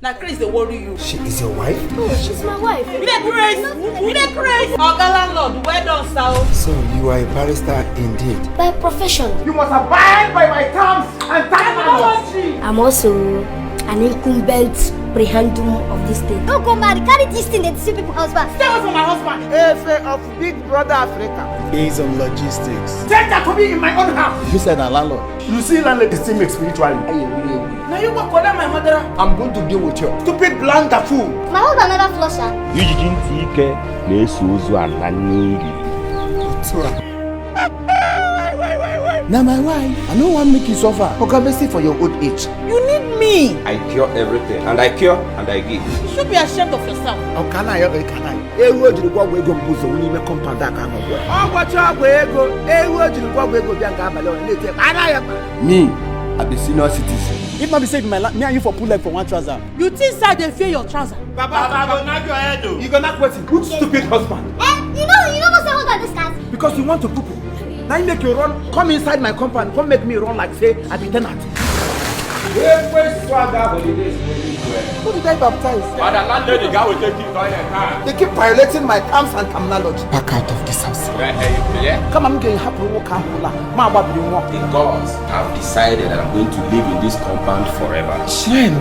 Now Chris, they worry you. She is your wife? Oh, she's my wife. You dey craze? You dey craze? Oga landlord, well done, sir. So you are a barrister indeed. By profession. You must abide by my terms and terminology. I'm also an incumbent prehendum of this state. Don't go mad, carry this thing and see people husband. Stay away from my husband. Efe of Big Brother Africa. Based on logistics. Take that to me in my own house. You said a landlord. You see landlord esteem me spiritually. Now you go call my mother. I'm going to deal with you. Stupid blunder fool. My husband never flush her. Now my wife, I don't want to make you suffer. Obviously for your old age. You need me. I cure everything, and I cure and I give. You should be ashamed of yourself. How can I? Ewo jiri kwa wego mbuzo uni me compound aka no boy. Ogwacha wego, ewo jiri kwa wego bia nga abale on lete. Ana Me, I'm the senior citizen. If not be saved my me and you for pull leg for one trouser. You think sir they fear your trouser? Baba, go knock your head though. You gonna quit it. Good stupid husband. You know what's the husband this cat? Because you want to poo-poo. Now you make you run, come inside my compound, come make me run like say I be tenant. Who did I baptize? But the landlady guy will take you to your car. They keep violating my terms and terminology. Back out of this house. Yeah? Come on, get happy walk out. Ma what do you want? The gods have decided that I'm going to live in this compound forever. Shame.